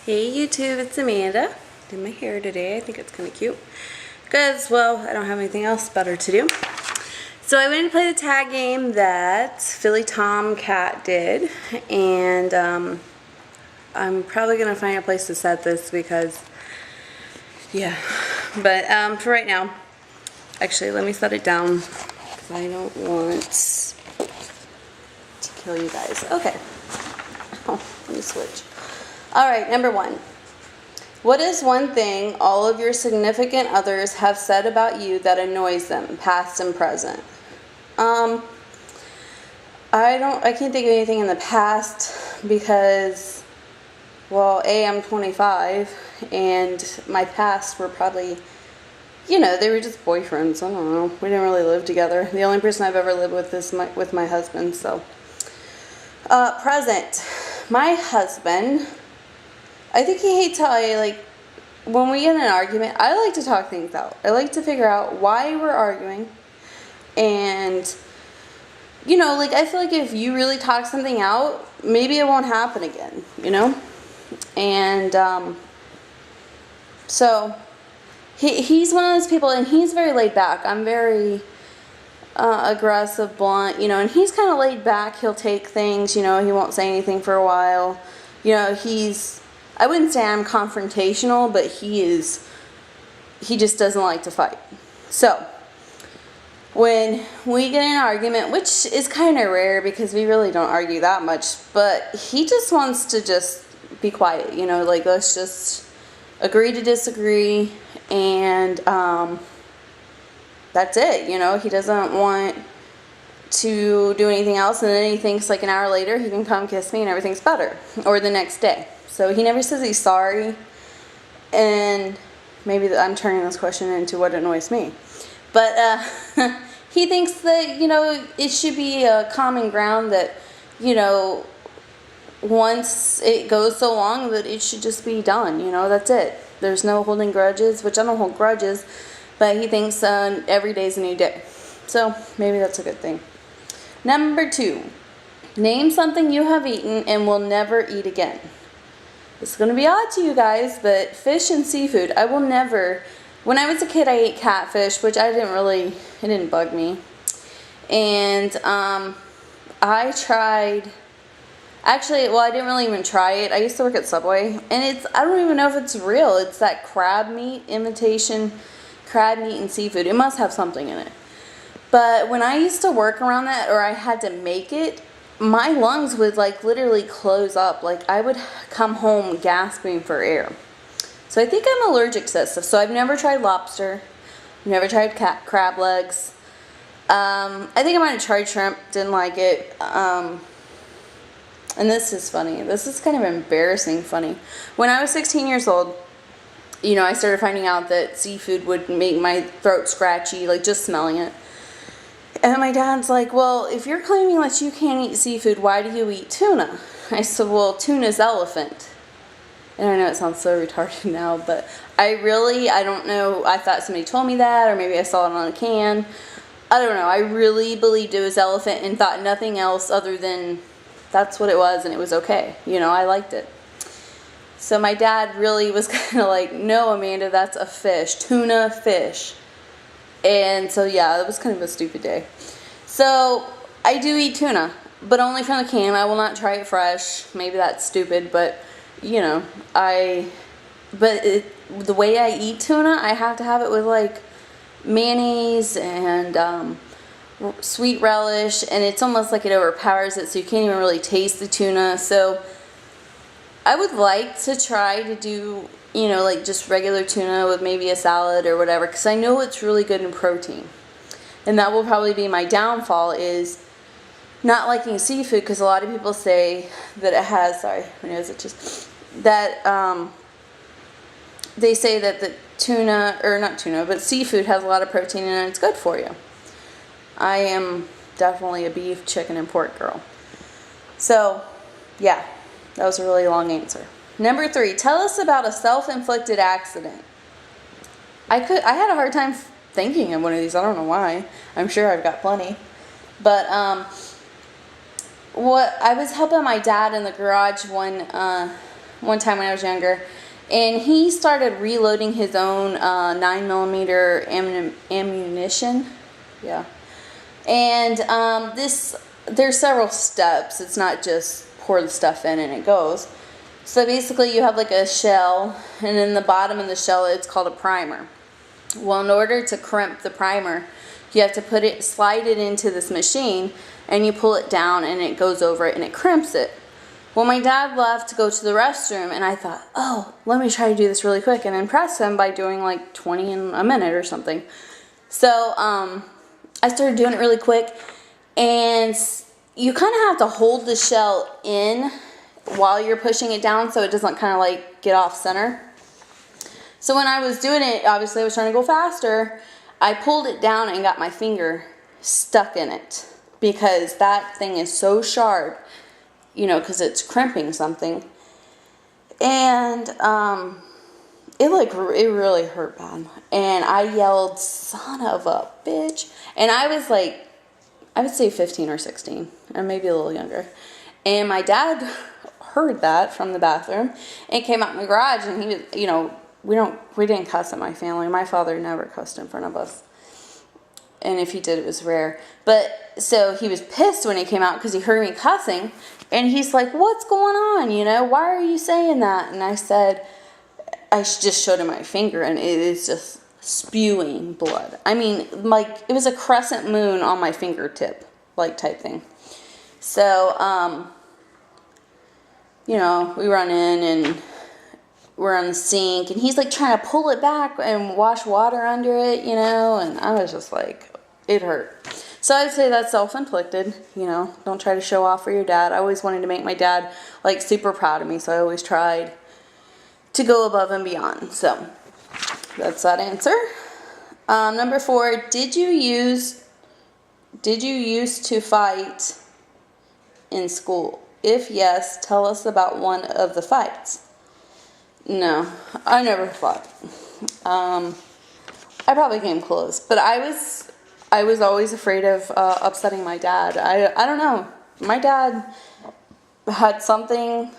Hey YouTube, it's Amanda. Did my hair today. I think it's kind of cute. Because, well, I don't have anything else better to do. So I went to play the tag game that Phillytomcat did. And I'm probably going to find a place to set this because, yeah. But for right now, actually, let me set it down because I don't want to kill you guys. Okay. Oh, let me switch. Alright, number 1. What is one thing all of your significant others have said about you that annoys them, past and present? I can't think of anything in the past because, well, I'm 25, and my past were probably, they were just boyfriends. I don't know. We didn't really live together. The only person I've ever lived with is with my husband, so. Present. My husband, I think he hates how when we get in an argument, I like to talk things out. I like to figure out why we're arguing. And, I feel like if you really talk something out, maybe it won't happen again, And, so, he's one of those people, and he's very laid back. I'm very aggressive, blunt, and he's kind of laid back. He'll take things, he won't say anything for a while. I wouldn't say I'm confrontational, but he just doesn't like to fight. So, when we get in an argument, which is kind of rare because we really don't argue that much, but he just wants to just be quiet, let's just agree to disagree, and that's it, he doesn't want to do anything else, and then he thinks an hour later he can come kiss me and everything's better, or the next day. So he never says he's sorry, and maybe I'm turning this question into what annoys me. But he thinks that, it should be a common ground that, once it goes so long that it should just be done, that's it. There's no holding grudges, which I don't hold grudges, but he thinks every day's a new day. So maybe that's a good thing. Number 2, name something you have eaten and will never eat again. It's going to be odd to you guys, but fish and seafood, I will never. When I was a kid, I ate catfish, which it didn't bug me. And I tried, actually, well, I didn't really even try it. I used to work at Subway, and I don't even know if it's real. It's that crab meat, imitation crab meat and seafood. It must have something in it. But when I used to work around that, or I had to make it, my lungs would literally close up. I would come home gasping for air. So I think I'm allergic to that stuff. So I've never tried lobster. Never tried crab legs. I think I might have tried shrimp. Didn't like it. And this is funny. This is kind of embarrassing funny. When I was 16 years old, I started finding out that seafood would make my throat scratchy, just smelling it. And my dad's like, well, if you're claiming that you can't eat seafood, why do you eat tuna? I said, well, tuna's elephant. And I know it sounds so retarded now, but I don't know. I thought somebody told me that, or maybe I saw it on a can. I don't know. I really believed it was elephant and thought nothing else other than that's what it was, and it was okay. I liked it. So my dad really was kind of like, no, Amanda, that's a fish. Tuna fish. And so, yeah, it was kind of a stupid day. So, I do eat tuna, but only from the can. I will not try it fresh. Maybe that's stupid, but, the way I eat tuna, I have to have it with, mayonnaise and sweet relish, and it's almost like it overpowers it, so you can't even really taste the tuna. So, I would like to try to do just regular tuna with maybe a salad or whatever, because I know it's really good in protein. And that will probably be my downfall, is not liking seafood, because a lot of people say that it has, they say that the tuna, or not tuna, but seafood has a lot of protein in it, it's good for you. I am definitely a beef, chicken, and pork girl. So, yeah, that was a really long answer. Number 3, tell us about a self-inflicted accident. I had a hard time thinking of one of these. I don't know why. I'm sure I've got plenty. But I was helping my dad in the garage one one time when I was younger, and he started reloading his own 9mm ammunition. Yeah. And there's several steps. It's not just pour the stuff in and it goes. So basically you have like a shell, and in the bottom of the shell it's called a primer. Well, in order to crimp the primer, you have to slide it into this machine, and you pull it down and it goes over it and it crimps it. Well, my dad left to go to the restroom, and I thought, oh, let me try to do this really quick and impress him by doing like 20 in a minute or something. So I started doing it really quick, and you kind of have to hold the shell in while you're pushing it down so it doesn't kind of like get off center. So when I was doing it, obviously I was trying to go faster. I pulled it down and got my finger stuck in it because that thing is so sharp, you know, because it's crimping something. And it really hurt bad. And I yelled, son of a bitch. And I was like, I would say 15 or 16, or maybe a little younger. And my dad heard that from the bathroom and came out in the garage, and he was, you know, we didn't cuss at my family. My father never cussed in front of us. And if he did, it was rare. But so he was pissed when he came out because he heard me cussing, and he's like, what's going on? You know, why are you saying that? And I said, I just showed him my finger, and it is just spewing blood. I mean, like, it was a crescent moon on my fingertip, like, type thing. So, you know, we run in, and we're on the sink, and he's like trying to pull it back and wash water under it, you know, and I was just like, it hurt. So I'd say that's self-inflicted, you know, don't try to show off for your dad. I always wanted to make my dad like super proud of me, so I always tried to go above and beyond. So that's that answer. Number 4, did you used to fight in school? If yes, tell us about one of the fights. No, I never fought. I probably came close, but I was always afraid of upsetting my dad. I don't know. My dad had something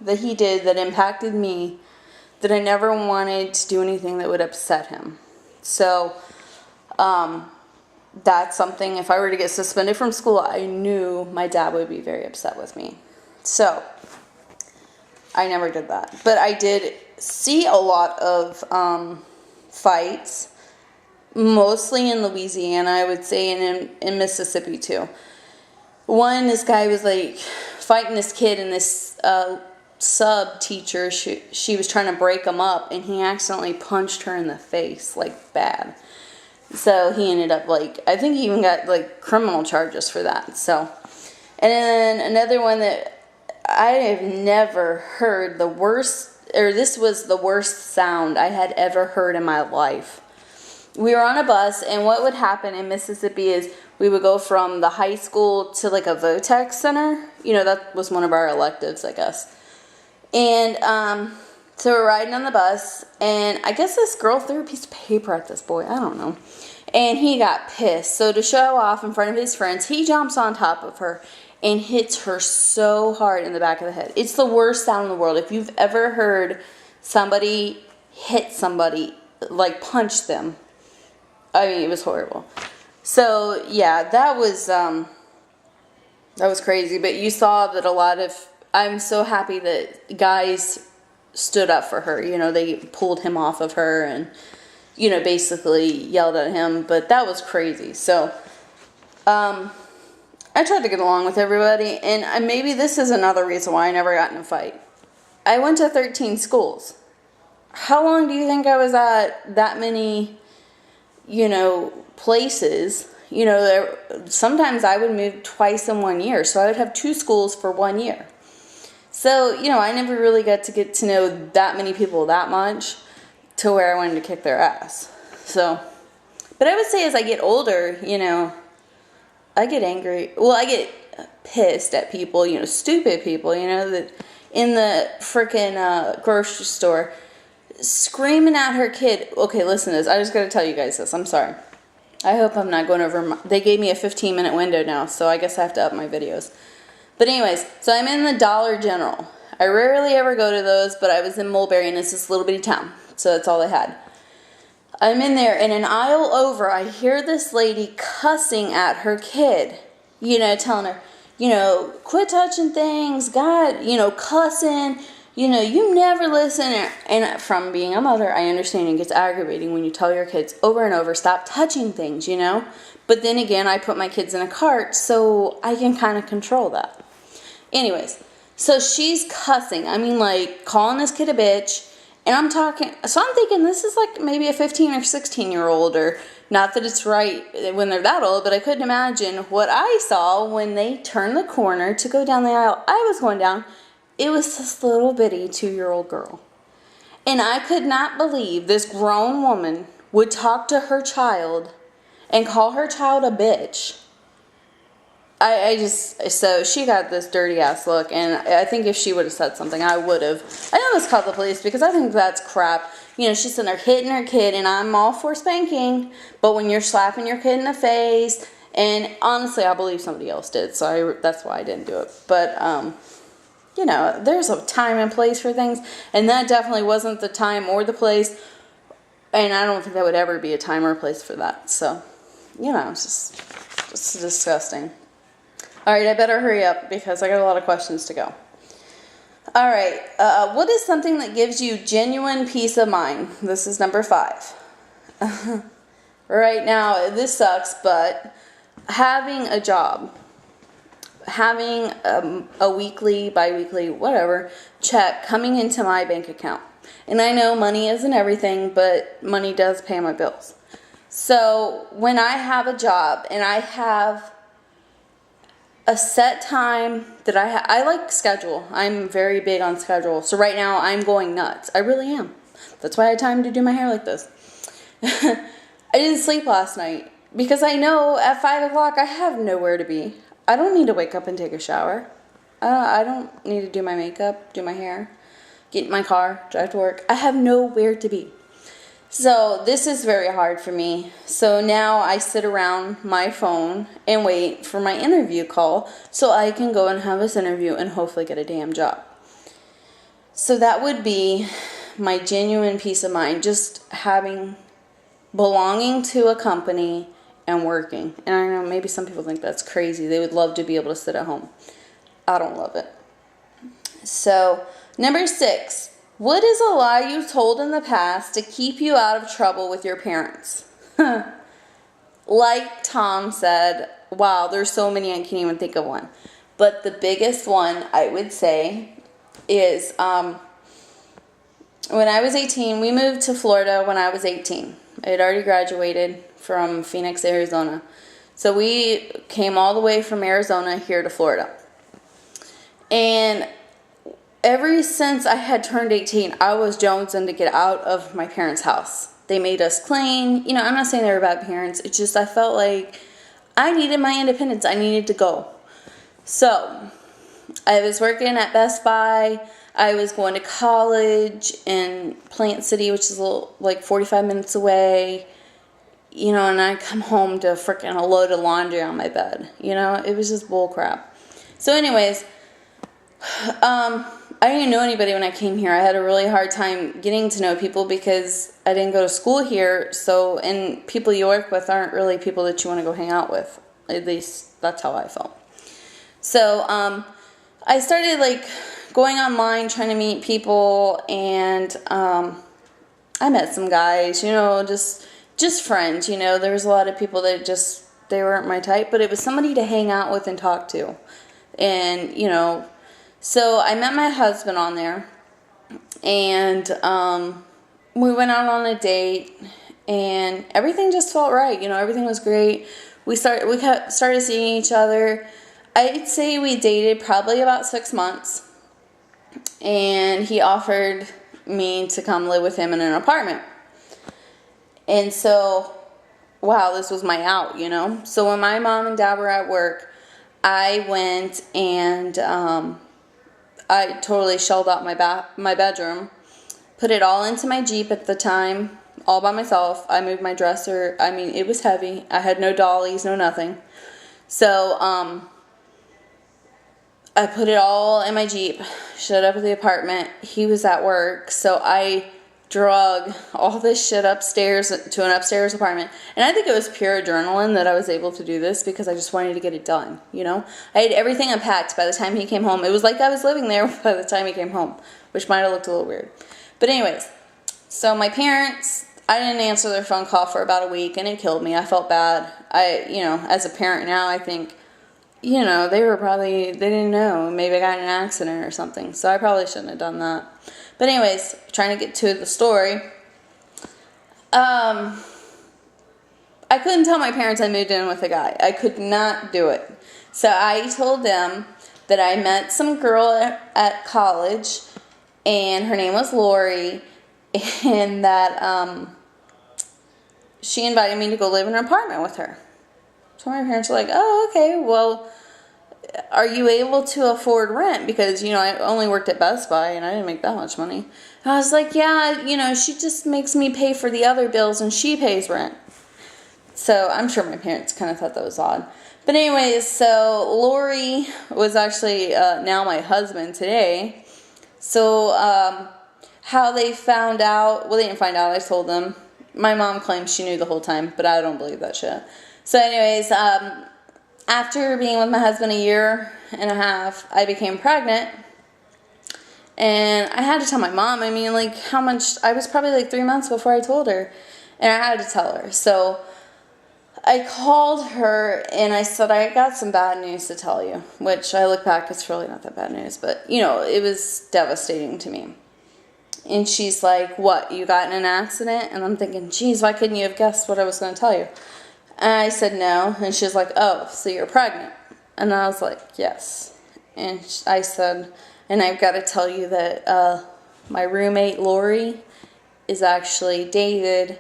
that he did that impacted me that I never wanted to do anything that would upset him. So that's something, if I were to get suspended from school, I knew my dad would be very upset with me. So I never did that. But I did see a lot of fights, mostly in Louisiana, I would say, and in Mississippi too. This guy was like fighting this kid, and this sub teacher, she was trying to break him up, and he accidentally punched her in the face, like bad. So he ended up like, I think he even got like criminal charges for that. So, and then another one that I have never heard, this was the worst sound I had ever heard in my life. We were on a bus, and what would happen in Mississippi is we would go from the high school to like a Votex center. You know, that was one of our electives, I guess. And so we're riding on the bus, and I guess this girl threw a piece of paper at this boy. I don't know. And he got pissed. So to show off in front of his friends, he jumps on top of her and hits her so hard in the back of the head. It's the worst sound in the world. If you've ever heard somebody hit somebody, like punch them, I mean, it was horrible. So yeah, that was crazy. But you saw that I'm so happy that guys stood up for her. You know, they pulled him off of her and, you know, basically yelled at him. But that was crazy. So, I tried to get along with everybody, and maybe this is another reason why I never got in a fight. I went to 13 schools. How long do you think I was at that many, you know, places? You know, sometimes I would move twice in 1 year, so I would have 2 schools for 1 year. So, you know, I never really got to know that many people that much to where I wanted to kick their ass. So, but I would say as I get older, you know, I get angry. Well, I get pissed at people, you know, stupid people, you know, that in the freaking grocery store screaming at her kid. Okay, listen to this. I just got to tell you guys this. I'm sorry. I hope I'm not going over they gave me a 15-minute window now, so I guess I have to up my videos. But anyways, so I'm in the Dollar General. I rarely ever go to those, but I was in Mulberry, and it's this little bitty town, so that's all they had. I'm in there, and an aisle over, I hear this lady cussing at her kid, telling her, quit touching things, God, cussing, you never listen. And from being a mother, I understand it gets aggravating when you tell your kids over and over, stop touching things, But then again, I put my kids in a cart, so I can kind of control that. Anyways, so she's cussing. I mean, like, calling this kid a bitch. And I'm thinking this is like maybe a 15 or 16-year-old, or not that it's right when they're that old, but I couldn't imagine what I saw when they turned the corner to go down the aisle I was going down. It was this little bitty 2-year-old girl. And I could not believe this grown woman would talk to her child and call her child a bitch. So she got this dirty ass look, and I think if she would have said something, I would have. I almost called the police because I think that's crap. She's sitting there hitting her kid, and I'm all for spanking, but when you're slapping your kid in the face, and honestly, I believe somebody else did, so that's why I didn't do it. But, there's a time and place for things, and that definitely wasn't the time or the place, and I don't think that would ever be a time or a place for that. So, it's just disgusting. All right, I better hurry up because I got a lot of questions to go. All right, what is something that gives you genuine peace of mind? This is number 5. Right now, this sucks, but having a job, having a weekly, bi-weekly, whatever, check coming into my bank account. And I know money isn't everything, but money does pay my bills. So when I have a job and I have a set time that I like schedule. I'm very big on schedule. So right now I'm going nuts. I really am. That's why I had time to do my hair like this. I didn't sleep last night because I know at 5 o'clock I have nowhere to be. I don't need to wake up and take a shower. I don't need to do my makeup, do my hair, get in my car, drive to work. I have nowhere to be. So this is very hard for me. So now I sit around my phone and wait for my interview call so I can go and have this interview and hopefully get a damn job. So that would be my genuine peace of mind, just belonging to a company and working. And I know maybe some people think that's crazy. They would love to be able to sit at home. I don't love it. So number 6. What is a lie you told in the past to keep you out of trouble with your parents? Like Tom said, wow, there's so many I can't even think of one. But the biggest one I would say is when I was 18, we moved to Florida when I was 18. I had already graduated from Phoenix, Arizona. So we came all the way from Arizona here to Florida. And ever since I had turned 18, I was jonesing to get out of my parents' house. They made us clean. I'm not saying they were bad parents. It's just I felt like I needed my independence. I needed to go. So I was working at Best Buy. I was going to college in Plant City, which is like 45 minutes away. And I come home to freaking a load of laundry on my bed. It was just bull crap. So anyways, I didn't know anybody when I came here. I had a really hard time getting to know people because I didn't go to school here. So, and people you work with aren't really people that you want to go hang out with. At least that's how I felt. So, I started going online trying to meet people, and I met some guys, just friends. There was a lot of people that they weren't my type, but it was somebody to hang out with and talk to. And, so I met my husband on there, and we went out on a date, and everything just felt right. Everything was great. We started seeing each other. I'd say we dated probably about 6 months, and he offered me to come live with him in an apartment. And so, wow, this was my out, So when my mom and dad were at work, I went and I totally shelled out my bedroom, put it all into my Jeep at the time, all by myself. I moved my dresser. I mean, it was heavy. I had no dollies, no nothing. So, I put it all in my Jeep, showed up at the apartment. He was at work, so I drug all this shit upstairs to an upstairs apartment. And I think it was pure adrenaline that I was able to do this because I just wanted to get it done, you know? I had everything unpacked by the time he came home. It was like I was living there by the time he came home, which might have looked a little weird. But anyways, so my parents, I didn't answer their phone call for about a week, and it killed me. I felt bad. As a parent now, I think, they didn't know. Maybe I got in an accident or something. So I probably shouldn't have done that. But anyways, trying to get to the story. I couldn't tell my parents I moved in with a guy. I could not do it. So I told them that I met some girl at college, and her name was Lori, and that she invited me to go live in an apartment with her. So my parents were like, oh, okay, well, are you able to afford rent? Because, I only worked at Best Buy and I didn't make that much money. And I was like, yeah, she just makes me pay for the other bills and she pays rent. So I'm sure my parents kind of thought that was odd. But anyways, so Lori was actually now my husband today. So how they found out, well, they didn't find out, I told them. My mom claims she knew the whole time, but I don't believe that shit. So anyways, after being with my husband a year and a half, I became pregnant. And I had to tell my mom, how much, I was probably 3 months before I told her. And I had to tell her. So I called her and I said, I got some bad news to tell you. Which I look back, it's really not that bad news. But, it was devastating to me. And she's like, what, you got in an accident? And I'm thinking, geez, why couldn't you have guessed what I was going to tell you? And I said no, and she's like, oh, so you're pregnant? And I was like, yes. And I said, and I've got to tell you that my roommate, Lori, is actually David,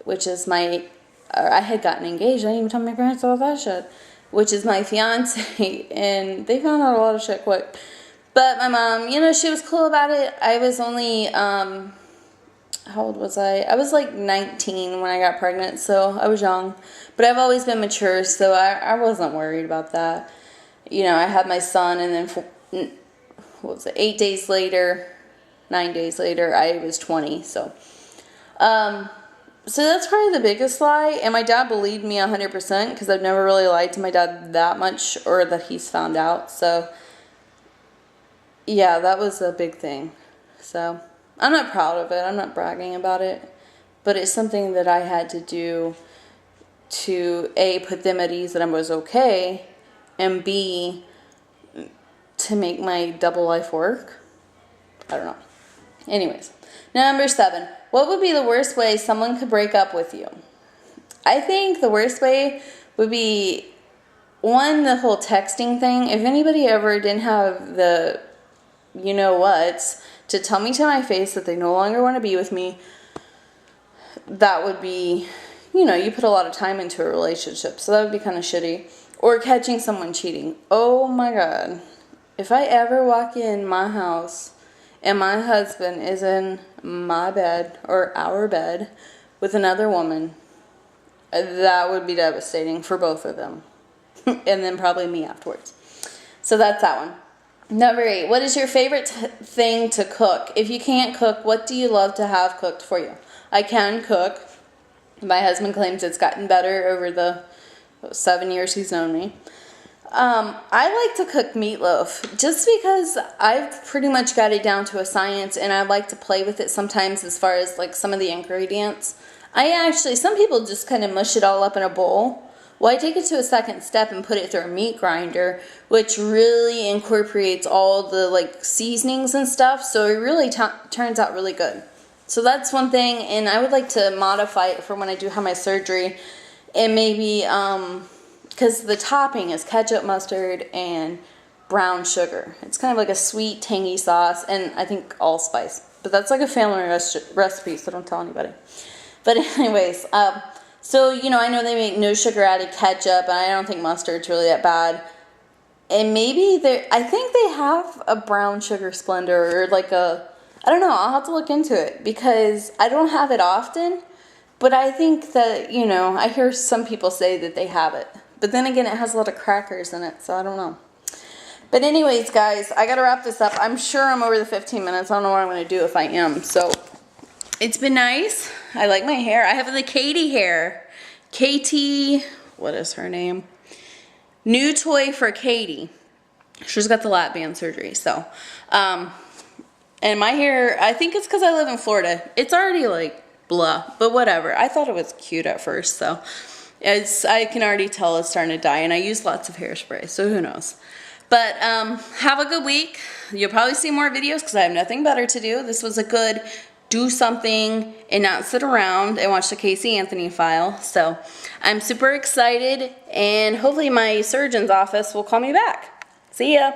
which is I had gotten engaged. I didn't even tell my parents all that shit, which is my fiance, and they found out a lot of shit quick. But my mom, she was cool about it. I was only, how old was I? I was 19 when I got pregnant, so I was young. But I've always been mature, so I wasn't worried about that. I had my son, and then, 9 days later, I was 20, so. So that's probably the biggest lie, and my dad believed me 100%, because I've never really lied to my dad that much, or that he's found out, so. Yeah, that was a big thing, so. I'm not proud of it, I'm not bragging about it, but it's something that I had to do to A, put them at ease that I was okay, and B, to make my double life work. I don't know. Anyways, number 7. What would be the worst way someone could break up with you? I think the worst way would be, one, the whole texting thing. If anybody ever didn't have the you-know-whats to tell me to my face that they no longer want to be with me, that would be, you put a lot of time into a relationship, so that would be kind of shitty. Or catching someone cheating. Oh my God. If I ever walk in my house and my husband is in my bed or our bed with another woman, that would be devastating for both of them. And then probably me afterwards. So that's that one. Number 8. What is your favorite thing to cook? If you can't cook, what do you love to have cooked for you? I can cook. My husband claims it's gotten better over the 7 years he's known me. I like to cook meatloaf just because I've pretty much got it down to a science, and I like to play with it sometimes as far as some of the ingredients. Some people just kind of mush it all up in a bowl. Well, I take it to a second step and put it through a meat grinder, which really incorporates all the seasonings and stuff, so it really turns out really good. So that's one thing, and I would like to modify it for when I do have my surgery, and maybe, because the topping is ketchup, mustard, and brown sugar. It's kind of like a sweet, tangy sauce, and I think allspice. But that's a family recipe, so don't tell anybody. But anyways, so, I know they make no sugar added ketchup, and I don't think mustard's really that bad. And maybe I think they have a brown sugar Splenda, or I don't know, I'll have to look into it, because I don't have it often, but I think that, I hear some people say that they have it. But then again, it has a lot of crackers in it, so I don't know. But anyways, guys, I gotta wrap this up. I'm sure I'm over the 15 minutes. I don't know what I'm gonna do if I am. So it's been nice. I like my hair. I have the Katie hair. Katie, what is her name? New toy for Katie. She's got the lap band surgery. So, and my hair, I think it's because I live in Florida. It's already like blah, but whatever. I thought it was cute at first, so I can already tell it's starting to die, and I use lots of hairspray, so who knows. But have a good week. You'll probably see more videos because I have nothing better to do. This was a good do something and not sit around and watch the Casey Anthony file. So I'm super excited, and hopefully my surgeon's office will call me back. See ya.